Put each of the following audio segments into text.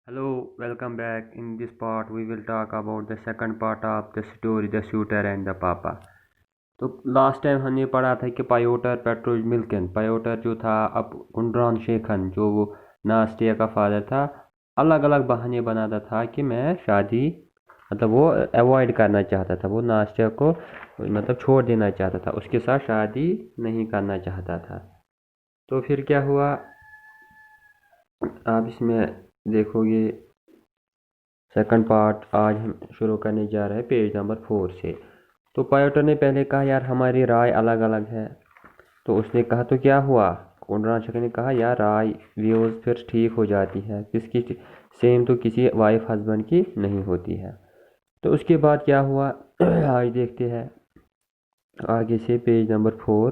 Hello, welcome back. In this part, we will talk about the second part of the story, the shooter and the papa. तो last time हमने पढ़ा था कि पायोटर पेट्रोज मिल्कन पायोटर जो था अब कुंडरान शेखन जो वो नास्टिया का फादर था अलग अलग बहाने बनाता था कि मैं शादी मतलब वो अवॉइड करना चाहता था, वो नास्टिया को मतलब छोड़ देना चाहता था, उसके साथ शादी नहीं करना चाहता था। तो फिर क्या हुआ आप इसमें देखोगे। सेकंड पार्ट आज हम शुरू करने जा रहे हैं पेज नंबर 4 से। तो पायोटर ने पहले कहा यार हमारी राय अलग अलग है। तो उसने कहा तो क्या हुआ। कुंडरान शक्कर ने कहा यार राय व्यूज़ फिर ठीक हो जाती है, किसकी सेम तो किसी वाइफ हस्बैंड की नहीं होती है। तो उसके बाद क्या हुआ आज देखते हैं आगे से page number 4।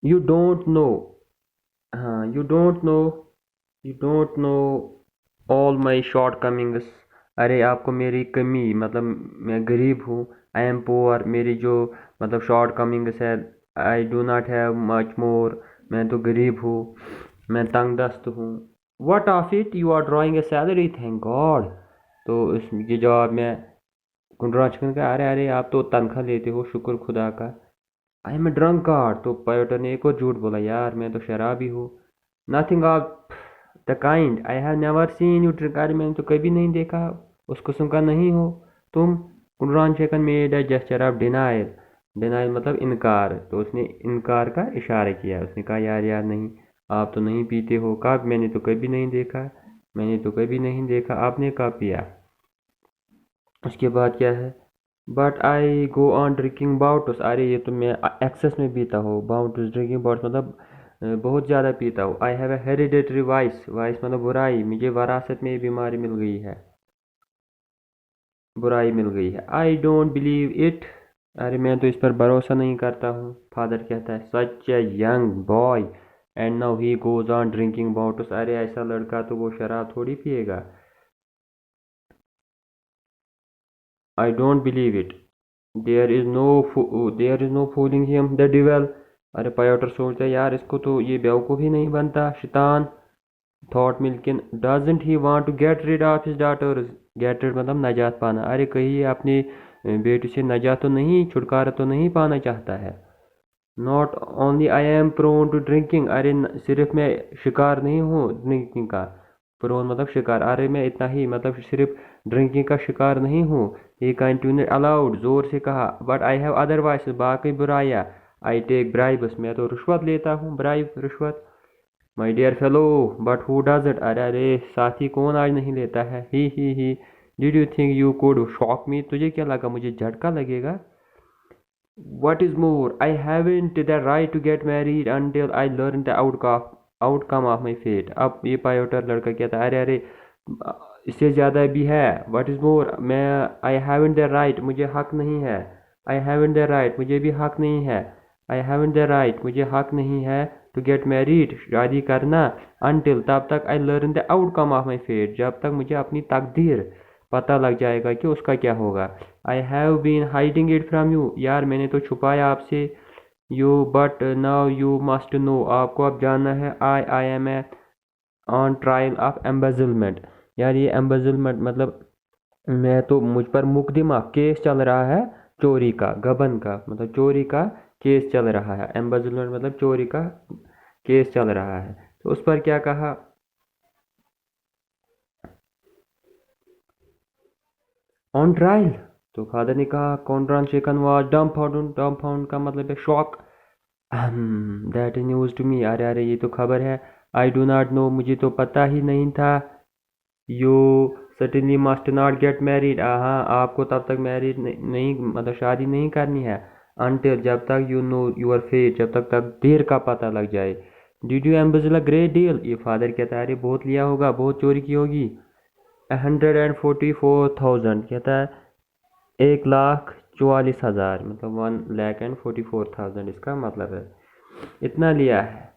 You don't know, हाँ you don't know all my shortcomings. अरे आपको मेरी कमी मतलब मैं गरीब हूँ। आई एम पुअर, मेरी जो मतलब शॉर्ट कमिंग्स है। I do not have much more, मैं तो गरीब हूँ, मैं तंग दस्त हूँ। What of it you are drawing a salary, thank God. तो इसके जवाब में कुंडराज का अरे अरे आप तो तनख्वाह लेते हो, शुक्र खुदा का। I am a drunkard. तो पायोटर ने एक और झूठ बोला यार मैं तो शराबी हूँ। Nothing of the kind, I have never seen you drink. अरे मैंने तो कभी नहीं देखा, उस किस्म का नहीं हो तुम। Kundran Shekhan made a gesture of denial. Denial मतलब इनकार। तो उसने इनकार का इशारा किया, उसने कहा यार यार नहीं, आप तो नहीं पीते हो। कब, मैंने तो कभी नहीं देखा, मैंने तो कभी नहीं देखा, आपने कब पिया। उसके बाद क्या है, but I go on drinking bouts. अरे ये तो मैं एक्सेस में पीता हूँ। बाउटस ड्रिंकिंग बाउटस मतलब बहुत ज़्यादा पीता हूँ। आई have A hereditary vice, vice मतलब बुराई, मुझे वरासत में ये बीमारी मिल गई है, बुराई मिल गई है। I don't believe it. अरे मैं तो इस पर भरोसा नहीं करता हूँ। फादर कहता है such a young boy and now he goes on drinking bouts. अरे ऐसा लड़का तो वो शराब थोड़ी पिएगा। I don't believe it, there is no fooling him the devil. अरे पायोटर सोचता है यार इसको तो ये बेवकूफ़ ही नहीं बनता, शैतान। Thought Milkin doesn't he want to get rid of his daughters. Get rid मतलब नजात पाना। अरे कहीं ये अपनी बेटी से नजात तो नहीं, छुटकारा तो नहीं पाना चाहता है। Not only I am prone to drinking. अरे सिर्फ मैं शिकार नहीं हूँ ड्रिंकिंग का। प्रोन मतलब शिकार। अरे मैं इतना ही मतलब सिर्फ ड्रिंकिंग का शिकार नहीं हूँ। ही कंटिन्यूड अलाउड, जोर से कहा, but I have other vice, बाकी बुराइयाँ। आई टेक ब्राइब्स, मैं तो रिश्वत लेता हूँ, ब्राइब रिश्वत। My dear fellow, but who does it. अरे अरे साथी कौन आज नहीं लेता है। He did you think you could shock me, तुझे क्या लगा मुझे झटका लगेगा। What is more, I haven't the right to get married until I learn the outcome of my fate. अब ये पायोटर लड़का कहता है अरे अरे इससे ज़्यादा भी है। What is more, मैं I haven't the right, मुझे हक नहीं है। I haven't the right, मुझे भी हक नहीं है। I haven't the right, मुझे हक नहीं है to get married, शादी करना। Until, तब तक I learn the outcome of my fate, जब तक मुझे अपनी तकदीर पता लग जाएगा कि उसका क्या होगा। I have been hiding it from you, यार मैंने तो छुपाया आपसे। You but now you must know, आपको अब जानना है। I am a on trial of embezzlement. यार ये एम्बेजलमेंट मतलब मैं तो, मुझ पर मुकदमा केस चल रहा है चोरी का, गबन का मतलब चोरी का केस चल रहा है। एम्बेजलमेंट मतलब चोरी का केस चल रहा है। तो उस पर क्या कहा, ऑन ट्रायल। तो फादर ने कहा कॉन्ड्रान शेखन वाज डम्फाउंड का मतलब है shock. That is news to me. अरे अरे ये तो खबर है। आई डू नॉट नो, मुझे तो पता ही नहीं था। You certainly must not get married, हाँ आपको तब तक मैरिड नहीं मतलब शादी नहीं करनी है। अनटिल, जब तक यू नो यूर फेट, जब तक तकदीर का पता लग जाए। Did you embezzle a great deal, ये फादर कहता है अरे बहुत लिया होगा, बहुत चोरी की होगी। 144,000 कहता है 1,44,000 मतलब 1,44,000 इसका मतलब है इतना लिया है।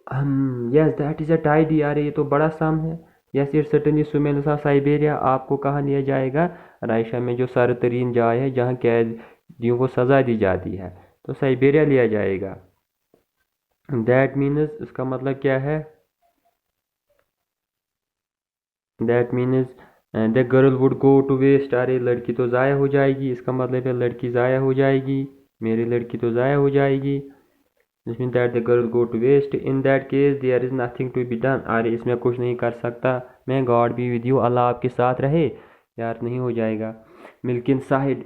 हम yes that is a tidy, यार ये तो बड़ा सम है। यस इट्स सर्टेनली सुमेलिसा साइबेरिया, आपको कहाँ लिया जाएगा। रायशा में जो सरतरीन जाए है जहाँ कैदियों को सज़ा दी जाती है, तो साइबेरिया लिया जाएगा। दैट मीन्स इसका मतलब क्या है। That means the girl would go to waste, अरे लड़की तो ज़ाया हो जाएगी, इसका मतलब है लड़की ज़ाया हो जाएगी, मेरी लड़की तो ज़ाया हो जाएगी। This mean that the girl go to waste, in that case there is nothing to be done, अरे इसमें कुछ नहीं कर सकता मैं, God be with you, Allah आपके साथ रहे, यार नहीं हो जाएगा। मिल्किन साहिड,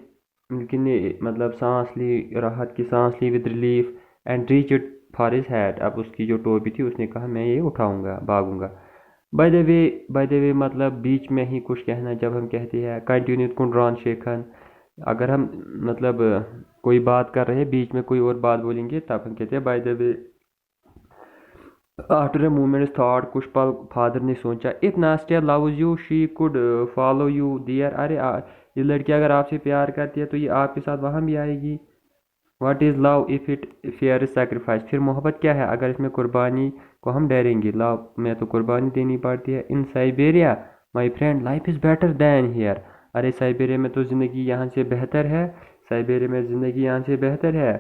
मिल्किन ने मतलब सांस ली, राहत की सांस ली, with relief, and reach it for his hat, अब उसकी जो टोपी थी उसने कहा मैं ये उठाऊंगा, भागूंगा। बाय द वे मतलब बीच में ही कुछ कहना, जब हम कहते हैं कंटिन्यू कुंडरान शेखन, अगर हम मतलब कोई बात कर रहे हैं बीच में कोई और बात बोलेंगे तब हम कहते हैं by the way. After a moment thought, कुछ पल फादर ने सोचा, if Nastia loves you she could follow you there, अरे ये लड़की अगर आपसे प्यार करती है तो ये आपके साथ वहाँ भी आएगी। What is love if it fair sacrifice, फिर मोहब्बत क्या है अगर इसमें कुर्बानी को हम डरेंगे, लव में तो कुर्बानी देनी पड़ती है। In Siberia my friend life is better than here, अरे साइबेरिया में तो ज़िंदगी यहाँ से बेहतर है, साइबेरिया में ज़िंदगी यहाँ से बेहतर है।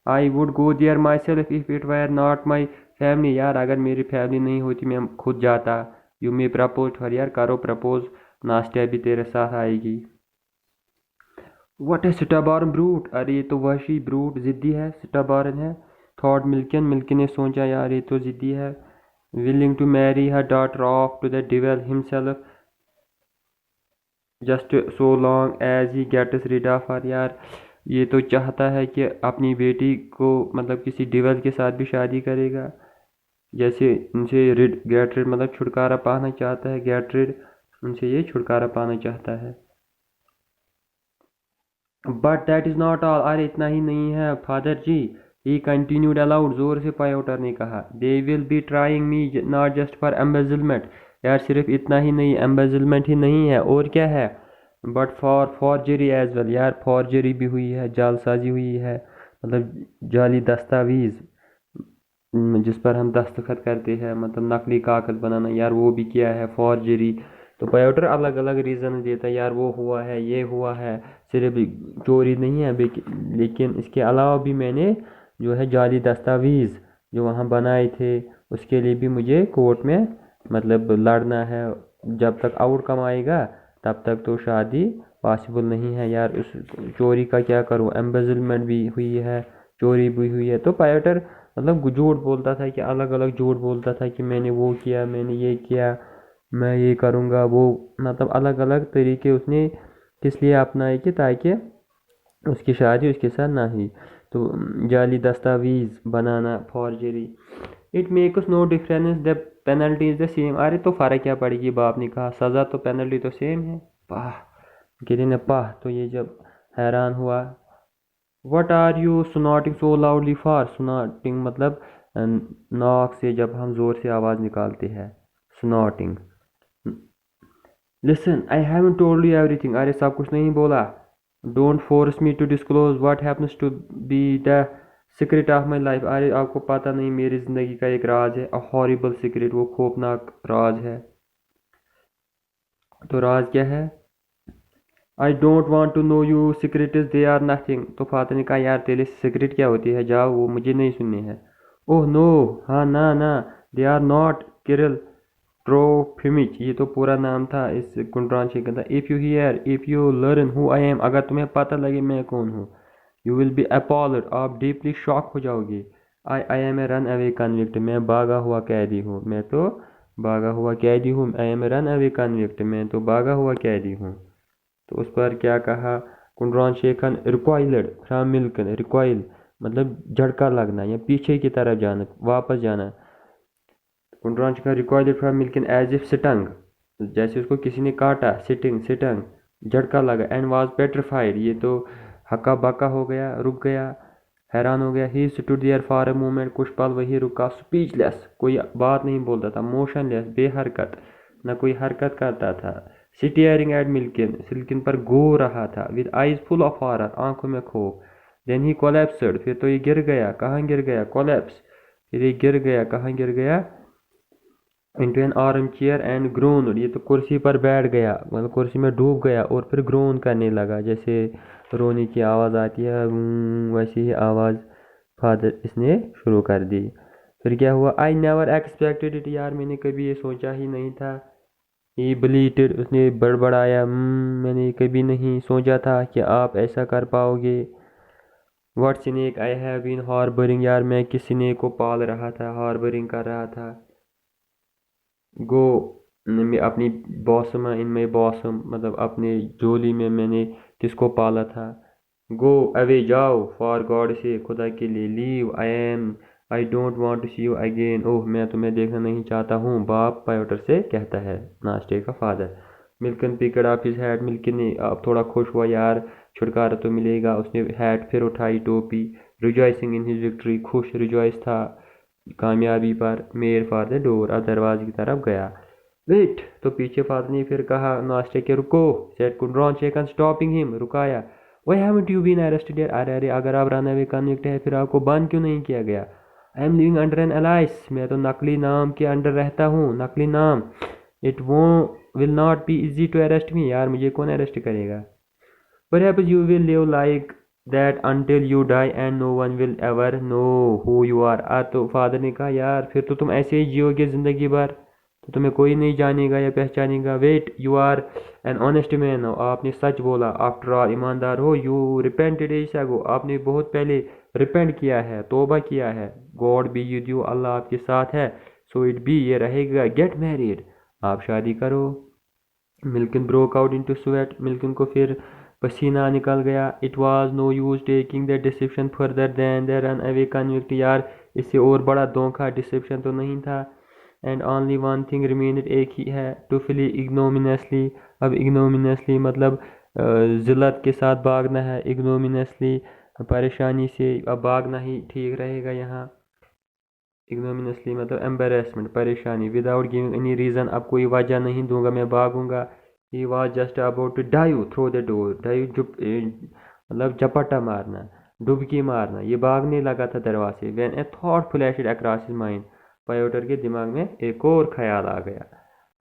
I would go there myself if it were not my family, यार अगर मेरी फैमिली नहीं होती मैं खुद जाता। यू मे प्रपोज फॉर, यार करो प्रपोज, नास्टिया भी तेरे साथ आएगी। व्हाट ए स्टबॉर्न ब्रूट, अरे ये तो वहशी ब्रूट जिद्दी है, स्टबॉर्न है। थॉट मिल्किन, मिल्किन ने सोचा यार ये तो जिद्दी है। Willing to marry her daughter off to the devil himself just so long as he gets rid of her, यार ये तो चाहता है कि अपनी बेटी को मतलब किसी डिविल के साथ भी शादी करेगा, जैसे उनसे रिड गेट रिड मतलब छुटकारा पाना चाहता है, गेट रिड उनसे ये छुटकारा पाना चाहता है। But that is not all, अरे इतना ही नहीं है father ji, he continued aloud, जोर से पायोटर ने कहा, they will be trying me not just for embezzlement, यार सिर्फ इतना ही नहीं, एम्बेजलमेंट ही नहीं है और क्या है, but for forgery as well, यार फॉर्जरी भी हुई है, जालसाजी हुई है, मतलब जाली दस्तावेज जिस पर हम दस्तखत करते हैं, मतलब नकली कागज बनाना, यार वो भी किया है फॉर्जरी। तो पायोटर अलग अलग रीज़न देता है, यार वो हुआ है, ये हुआ है, सिर्फ चोरी नहीं है लेकिन इसके अलावा भी मैंने जो है जाली दस्तावेज़ जो वहाँ बनाए थे उसके लिए भी मुझे कोर्ट में मतलब लड़ना है, जब तक आउटकम आएगा तब तक तो शादी पॉसिबल नहीं है, यार उस चोरी का क्या करूँ, एम्बेजलमेंट भी हुई है, चोरी भी हुई है। तो पायोटर मतलब झूठ बोलता था कि अलग अलग झूठ बोलता था कि मैंने वो किया, मैंने ये किया, मैं ये करूँगा वो, मतलब अलग अलग तरीके उसने किस लिए अपनाए कि ताकि उसकी शादी उसके साथ ना ही। तो जाली दस्तावेज बनाना forgery, it makes no difference the penalty is the same, अरे तो फ़र्क क्या पड़ेगी, बाप ने कहा सज़ा तो पेनल्टी तो सेम है। पाह, गिरी ने पाह, तो ये जब हैरान हुआ। What are you snorting so loudly for, snorting मतलब नाक से जब हम ज़ोर से आवाज़ निकालते हैं, snorting. Listen I haven't told you everything, अरे सब कुछ नहीं बोला। Don't force me to disclose what happens to be the secret of my life, अरे आपको पता नहीं मेरी ज़िंदगी का एक राज है, अ हॉरिबल सीक्रेट, वो खौफनाक राज है। तो राज क्या है? I don't want to know you secrets they are nothing, तो फादर ने कहा यार तेरे सिगरेट क्या होती है, जाओ वो मुझे नहीं सुननी है। ओह नो, हाँ ना ना, they are not Kirill Trofimych, ये तो पूरा नाम था इस कुंडरान शेखर का। If you hear, if you learn who I am, अगर तुम्हें पता लगे मैं कौन हूँ, यू विल बी अपॉल्ड, आप डीपली शॉक हो जाओगे। I am a runaway convict, मैं भागा हुआ कैदी हूँ, मैं तो भागा हुआ कैदी हूँ, I am a runaway convict, मैं तो भागा हुआ कैदी हूँ। तो उस पर क्या कहा, कुंडरान शेखन रिकॉइल्ड फ्रॉम मिल्कन, रिकॉइल मतलब झटका लगना या पीछे की तरफ जाना, वापस जाना। कुंडरान शेखन रिकॉइल्ड फ्रॉम मिल्कन एज इफ सिटंग, जैसे उसको किसी ने काटा, सिटिंग सिटंग, झटका लगा। एंड वाज पेट्रिफाइड, ये तो हक्का बक्का हो गया, रुक गया, हैरान हो गया। He stood there for a moment, कुछ पल वही रुका, स्पीचलेस, कोई बात नहीं बोलता था, मोशनलेस, बेहरकत, न कोई हरकत करता था। स्टेयरिंग एट मिल्किन, सिल्किन पर गो रहा था, with eyes full of horror, आंखों में खौफ। देन ही कोलैप्स्ड, फिर तो ये गिर गया, कहाँ गिर गया, कोलैप्स, फिर ये गिर गया, कहाँ गिर गया, into N arm chair and grown, ये तो कुर्सी पर बैठ गया, मतलब कुर्सी में डूब गया और फिर ग्रोन करने लगा, जैसे रोने की आवाज़ आती है वैसी ही आवाज़ फादर इसने शुरू कर दी। फिर क्या हुआ, आई नेवर एक्सपेक्टेड इट, यार मैंने कभी ये सोचा ही नहीं था। ही bleated, उसने बड़बड़ाया, मैंने कभी नहीं सोचा था कि आप ऐसा कर पाओगे। What snake I have been harboring, यार मैं किस स्नेक को पाल रहा था, हार्बरिंग कर रहा था। गो, अपनी बॉसम, इनमें बॉसम मतलब अपने जोली में मैंने किसको पाला था। गो अवे, जाओ, फॉर गॉड से, खुदा के लिए। Leave, I don't want to see you again, oh मैं तुम्हें देखना नहीं चाहता हूँ, बाप पायोटर से कहता है, नाश्ते का father. Milkin picked up his hat, Milkin ने अब थोड़ा खुश हुआ, यार छुटकारा तो मिलेगा। उसने हैट फिर उठाई, टोपी। रिजॉइसिंग इन हिज विक्ट्री, खुश, रिजॉइस था कामयाबी पर। मेड फॉर द डोर, अब दरवाजे की तरफ गया। वेट, तो पीछे फादर ने फिर कहा नाश्ते के, रुको। Said Kundran Shekan, stopping him, रुकाया। Why haven't you been arrested यार, अरे अरे अगर आप रन अवे कन्विक्ट है फिर आपको बंद क्यों नहीं किया गया। I am living under an alias, मैं तो नकली नाम के अंडर रहता हूँ, नकली नाम। इट वो will not be easy to arrest me, यार मुझे कौन अरेस्ट करेगा। Perhaps you will live like that until you die and no one will ever know who you are। तो फादर ने कहा, यार फिर तो तुम ऐसे ही जियोगे ज़िंदगी भर, तो तुम्हें कोई नहीं जानेगा या पहचानेगा। Wait, you are an honest man, आपने सच बोला। आफ्टर ऑल, ईमानदार हो। यू रिपेंटेड एज अगो, आपने बहुत पहले रिपेंट किया है, तौबा किया है। God be with you, Allah आपके साथ है। सो इट बी, ये रहेगा। गेट मैरिड, आप शादी करो। Milkin broke out into sweat, Milkin को फिर पसीना निकल गया। It was no use taking the deception further than the runaway convict, यार इससे और बड़ा धोखा डिसेप्शन तो नहीं था। And only one thing remained, एक ही है, टू फ्ली इग्नोमिनियसली। अब इग्नोमिनियसली मतलब जिल्लत के साथ भागना है, इग्नोमिनियसली परेशानी से। अब भागना ही ठीक रहेगा यहाँ। इग्नोमिनियसली मतलब एम्बेरसमेंट, परेशानी। विदाउट गिविंग एनी रीज़न, अब कोई वजह नहीं दूंगा, मैं भागूंगा। He was just about to dive through the door, dive मतलब झपट्टा मारना, डुबकी मारना, ये भागने लगा था दरवाजे। When a thought flashed across his mind, Pyotr के दिमाग में एक और ख्याल आ गया।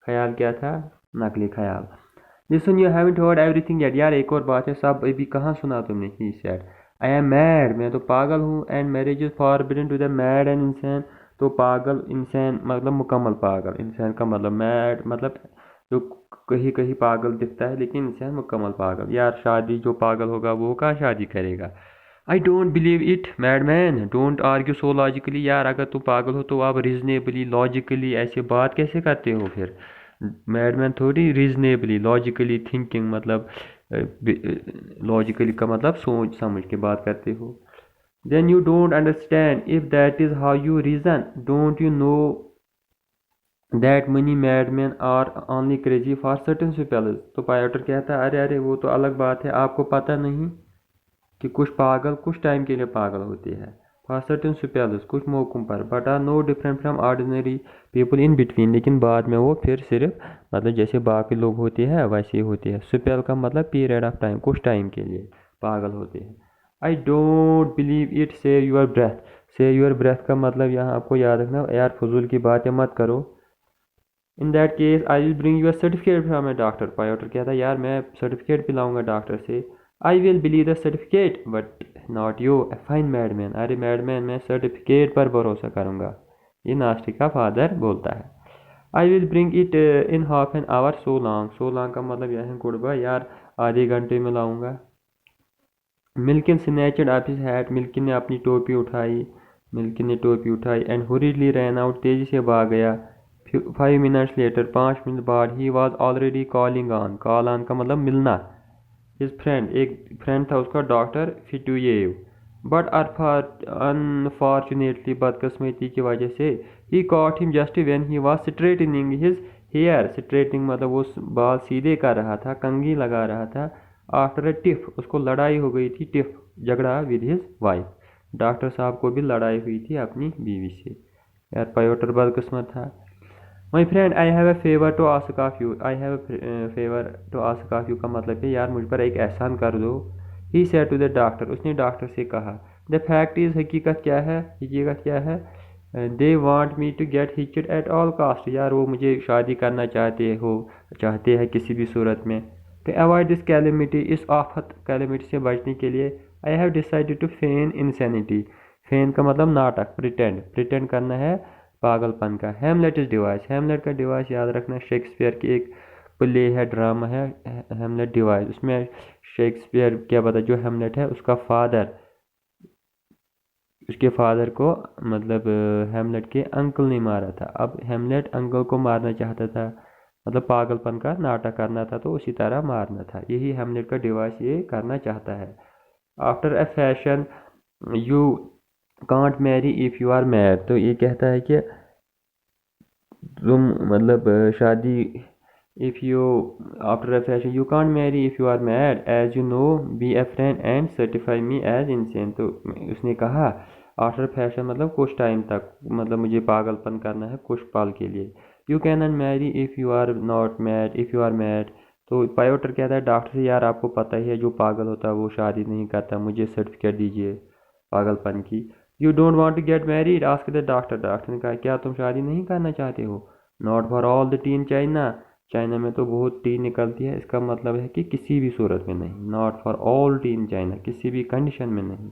ख्याल क्या था, नकली ख्याल। Listen, you haven't heard everything yet, यार एक और बात है, सब अभी कहाँ सुना तुमने। He said, I am mad, मैं तो पागल हूँ। And marriage is forbidden to the mad and insane, तो पागल इंसान मतलब मुकम्मल पागल, इंसान का मतलब मैड मतलब जो कहीं कहीं पागल दिखता है, लेकिन इंसान मुकम्मल पागल। यार शादी जो पागल होगा वो कहाँ शादी करेगा। आई don't believe it mad man, don't argue so logically, यार अगर तुम पागल हो तो आप रीजनेबली लॉजिकली ऐसे बात कैसे करते हो फिर। मैडमैन थोड़ी रीजनेबली लॉजिकली थिंकिंग मतलब लॉजिकली का मतलब सोच समझ के बात करते हो। Then you don't understand if that is how you reason, don't you know that many madmen are only crazy for certain spells. तो पायोटर कहता है, अरे अरे वो तो अलग बात है, आपको पता नहीं कि कुछ पागल कुछ टाइम के लिए पागल होते हैं। फॉर सर्टन स्पेल्स, कुछ मौकों पर। But are no different from ordinary people in between, लेकिन बाद में वो फिर सिर्फ मतलब जैसे बाकी लोग होते हैं वैसे ही होते हैं। स्पेल का मतलब पीरियड ऑफ टाइम, कुछ टाइम के लिए पागल होते हैं। I don't believe it, save your breath. Save your breath का मतलब यहाँ आपको याद रखना, यार फजूल की बातें मत करो। In that case I will bring your certificate from a doctor. Pyotr कहता है, यार मैं सर्टिफिकेट भी लाऊंगा डॉक्टर से। I will believe the certificate but not you a fine madman, अरे मैडमैन मैं सर्टिफिकेट पर भरोसा करूँगा, ये नास्टिक का फादर बोलता है। I will bring it in half an hour, so long. So long का मतलब यह है गुड़बा, यार आधे घंटे में लाऊंगा। मिल्किन स्नैचड अप हिज हैट, मिल्किन ने अपनी टोपी उठाई, मिल्किन ने टोपी उठाई। एंड हुरीडली रैन आउट, तेजी से भाग गया। 5 मिनट्स लेटर, 5 मिनट बाद, he was already calling on. Call on का मतलब मिलना। हिज फ्रेंड, एक फ्रेंड था उसका डॉक्टर फिटुएव। बट अनफॉर्चुनेटली, बदकिस्मती की वजह से, he caught him just when he was straightening his hair. Straightening मतलब वो बाल सीधे कर रहा था, कंघी लगा रहा था। आफ्टर ए टिफ, उसको लड़ाई हो गई थी, टिफ झगड़ा विद हिज वाइफ। डॉक्टर साहब को भी लड़ाई हुई थी अपनी बीवी से। यार पायोटर बदकिस्मत था। My friend, I have a favour to ask of you. I have a favour to ask of you का मतलब है, यार मुझ पर एक एहसान कर दो। He said to the doctor, उसने डॉक्टर से कहा। द फैक्ट इज़, हकीकत क्या है, हकीकत क्या है। They want me to get hitched at all cost, यार वो मुझे शादी करना चाहते हैं किसी भी सूरत में। टू अवॉइड दिस कैलेमिटी, इस आफत कैलेमिटी से बचने के लिए, I have decided to feign insanity. Feign का मतलब नाटक, प्रिटेंड, प्रिटेंड करना है पागलपन का। हेमलेट इज डिवाइस, हेमलेट का डिवाइस याद रखना शेक्सपियर की एक प्ले है, ड्रामा है, हेमलेट डिवाइस। उसमें शेक्सपियर क्या बता, जो हेमलेट है उसका फादर, उसके फादर को मतलब हेमलेट के अंकल ने मारा था। अब हेमलेट अंकल को मारना चाहता था, मतलब पागलपन का नाटक करना था, तो उसी तरह मारना था। यही हेमलेट का डिवाइस ये करना चाहता है। After a fashion you can't marry if you are mad. तो ये कहता है कि तुम मतलब शादी, if you after a fashion you can't marry if you are mad as you know be a friend and certify me as insane. तो उसने कहा आफ्टर फैशन मतलब कुछ टाइम तक, मतलब मुझे पागलपन करना है कुछ पल के लिए। You can not marry if you are not mad, if you are mad. तो पायोटर कहता है डॉक्टर से, यार आपको पता ही है जो पागल होता है वो शादी नहीं करता, मुझे सर्टिफिकेट दीजिए पागलपन की। You don't want to get married ask the doctor. Doctor ने कहा क्या तुम शादी नहीं करना चाहते हो? Not for all the tea in China, China में तो बहुत टी निकलती है, इसका मतलब है कि किसी भी सूरत में नहीं। Not for all tea in China, किसी भी कंडीशन में नहीं।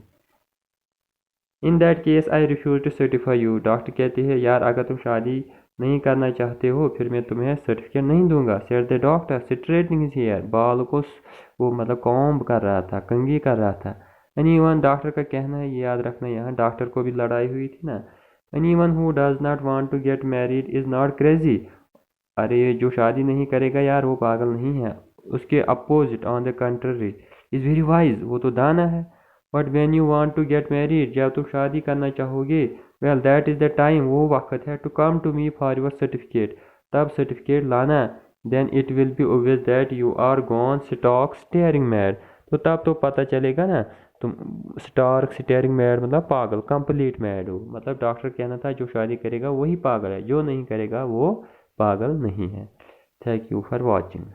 In that case I refuse to certify you. Doctor कहती है यार अगर तुम शादी नहीं करना चाहते हो फिर मैं तुम्हें सर्टिफिकेट नहीं दूंगा। Said the doctor straightening his hair. बाल को वो मतलब कॉम्ब कर रहा था, कंघी कर रहा था। एनीवन, डॉक्टर का कहना है, ये याद रखना, यहाँ डॉक्टर को भी लड़ाई हुई थी ना। Anyone who does not want to get married is not crazy. अरे ये जो शादी नहीं करेगा यार वो पागल नहीं है। उसके opposite on the contrary is very wise, वो तो दाना है। But when you want to get married, जब तुम शादी करना चाहोगे, well that is the time, वो वक्त है, to come to me for your certificate, तब सर्टिफिकेट लाना। Then it will be obvious that you are gone stark staring mad. तो तब तो पता चलेगा ना तुम स्टार्क स्टेयरिंग मैड मतलब पागल, कंप्लीट मैड हो। मतलब डॉक्टर कहना था जो शादी करेगा वही पागल है, जो नहीं करेगा वो पागल नहीं है। Thank you for watching.